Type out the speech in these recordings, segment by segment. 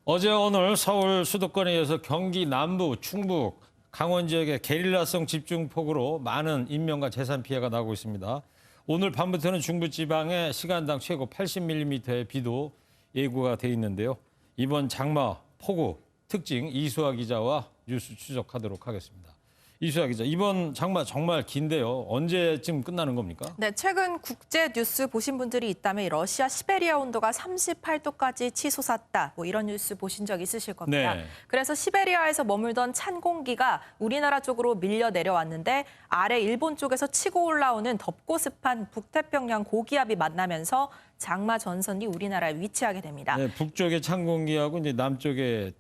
어제 오늘 서울 수도권에 이어서 경기 남부, 충북, 강원 지역에 게릴라성 집중폭우로 많은 인명과 재산 피해가 나고 있습니다. 오늘 밤부터는 중부지방에 시간당 최고 80mm의 비도 예고가 돼 있는데요. 이번 장마 폭우 특징 이수아 기자와 뉴스 추적하도록 하겠습니다. 이수아 기자, 이번 장마 정말 긴데요. 언제쯤 끝나는 겁니까? 네, 최근 국제 뉴스 보신 분들이 있다면 러시아 시베리아 온도가 38도까지 치솟았다. 이런 뉴스 보신 적 있으실 겁니다. 네. 그래서 시베리아에서 머물던 찬 공기가 우리나라 쪽으로 밀려 내려왔는데 아래 일본 쪽에서 치고 올라오는 덥고 습한 북태평양 고기압이 만나면서 장마 전선이 우리나라에 위치하게 됩니다. 네, 북쪽의 찬 공기하고 이제 남쪽의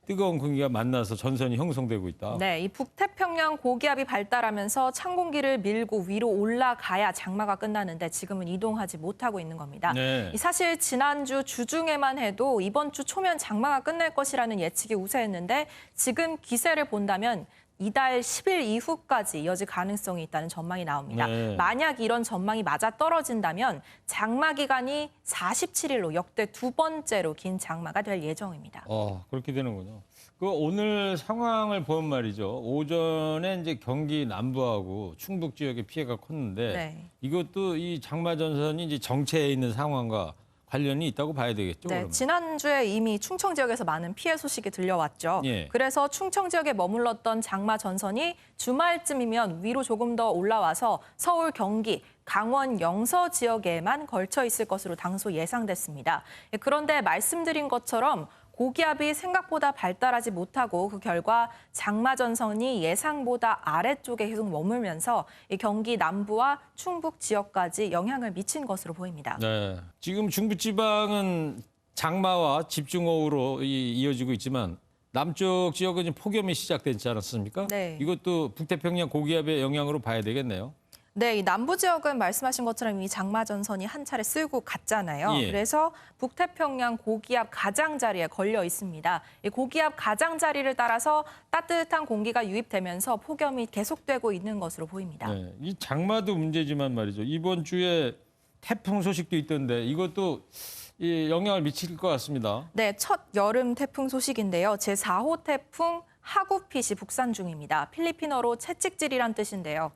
뜨거운 공기가 만나서 전선이 형성되고 있다. 네, 이 북태평양 고기압이 발달하면서 찬 공기를 밀고 위로 올라가야 장마가 끝나는데 지금은 이동하지 못하고 있는 겁니다. 네. 사실 지난주 주중에만 해도 이번 주 초면 장마가 끝날 것이라는 예측이 우세했는데 지금 기세를 본다면 이달 10일 이후까지 이어질 가능성이 있다는 전망이 나옵니다. 네. 만약 이런 전망이 맞아떨어진다면 장마 기간이 47일로 역대 두 번째로 긴 장마가 될 예정입니다. 그렇게 되는군요. 오늘 상황을 보면 말이죠. 오전에 이제 경기 남부하고 충북 지역에 피해가 컸는데 네. 이것도 이 장마 전선이 이제 정체해 있는 상황과 관련이 있다고 봐야 되겠죠. 네, 그러면. 지난주에 이미 충청 지역에서 많은 피해 소식이 들려왔죠. 예. 그래서 충청 지역에 머물렀던 장마 전선이 주말쯤이면 위로 조금 더 올라와서 서울, 경기, 강원, 영서 지역에만 걸쳐 있을 것으로 당초 예상됐습니다. 그런데 말씀드린 것처럼 고기압이 생각보다 발달하지 못하고 그 결과 장마 전선이 예상보다 아래쪽에 계속 머물면서 이 경기 남부와 충북 지역까지 영향을 미친 것으로 보입니다. 네. 지금 중부지방은 장마와 집중호우로 이어지고 있지만 남쪽 지역은 지금 폭염이 시작되지 않았습니까? 네. 이것도 북태평양 고기압의 영향으로 봐야 되겠네요. 네, 이 남부 지역은 말씀하신 것처럼 이 장마 전선이 한 차례 쓸고 갔잖아요. 예. 그래서 북태평양 고기압 가장자리에 걸려 있습니다. 이 고기압 가장자리를 따라서 따뜻한 공기가 유입되면서 폭염이 계속되고 있는 것으로 보입니다. 네, 이 장마도 문제지만 말이죠. 이번 주에 태풍 소식도 있던데 이것도 영향을 미칠 것 같습니다. 네, 첫 여름 태풍 소식인데요. 제4호 태풍 하구핏이 북상 중입니다. 필리핀어로 채찍질이란 뜻인데요.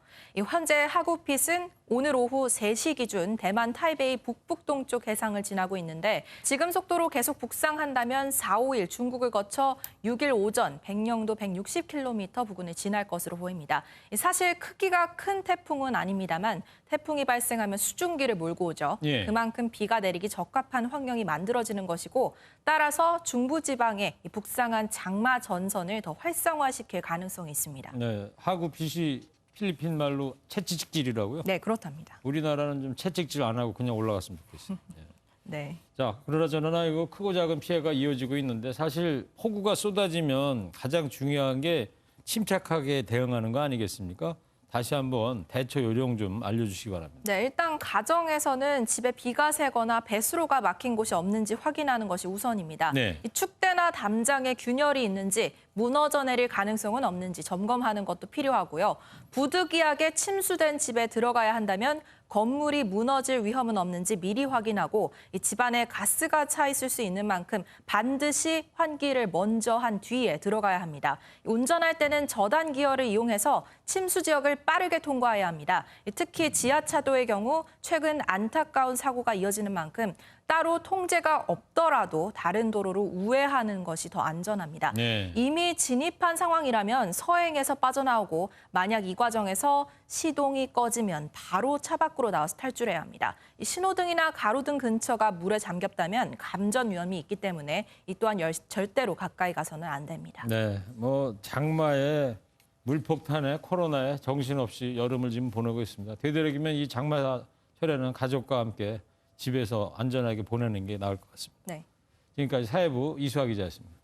현재 하구핏은 오늘 오후 3시 기준 대만 타이베이 북북동쪽 해상을 지나고 있는데 지금 속도로 계속 북상한다면 4, 5일 중국을 거쳐 6일 오전 백령도 160km 부근을 지날 것으로 보입니다. 사실 크기가 큰 태풍은 아닙니다만 태풍이 발생하면 수증기를 몰고 오죠. 예. 그만큼 비가 내리기 적합한 환경이 만들어지는 것이고 따라서 중부지방에 북상한 장마 전선을 더 활성화시킬 가능성이 있습니다. 네, 하구핏이 필리핀 말로 채찍질이라고요? 네, 그렇답니다. 우리나라는 좀 채찍질 안 하고 그냥 올라갔으면 좋겠어요. 네. 네. 자, 그러나 저러나 이거 크고 작은 피해가 이어지고 있는데 사실 폭우가 쏟아지면 가장 중요한 게 침착하게 대응하는 거 아니겠습니까? 다시 한번 대처 요령 좀 알려주시기 바랍니다. 네, 일단 가정에서는 집에 비가 새거나 배수로가 막힌 곳이 없는지 확인하는 것이 우선입니다. 네. 이 축대나 담장에 균열이 있는지 무너져 내릴 가능성은 없는지 점검하는 것도 필요하고요. 부득이하게 침수된 집에 들어가야 한다면 건물이 무너질 위험은 없는지 미리 확인하고 이 집안에 가스가 차 있을 수 있는 만큼 반드시 환기를 먼저 한 뒤에 들어가야 합니다. 운전할 때는 저단 기어를 이용해서 침수 지역을 빠르게 통과해야 합니다. 특히 지하차도의 경우 최근 안타까운 사고가 이어지는 만큼 따로 통제가 없더라도 다른 도로로 우회하는 것이 더 안전합니다. 네. 이미 진입한 상황이라면 서행해서 빠져나오고 만약 이 과정에서 시동이 꺼지면 바로 차 밖으로 나와서 탈출해야 합니다. 이 신호등이나 가로등 근처가 물에 잠겼다면 감전 위험이 있기 때문에 이 또한 절대로 가까이 가서는 안 됩니다. 네, 장마에 물폭탄에 코로나에 정신없이 여름을 지금 보내고 있습니다. 되도록이면 이 장마철에는 가족과 함께 집에서 안전하게 보내는 게 나을 것 같습니다. 네. 지금까지 사회부 이수아 기자였습니다.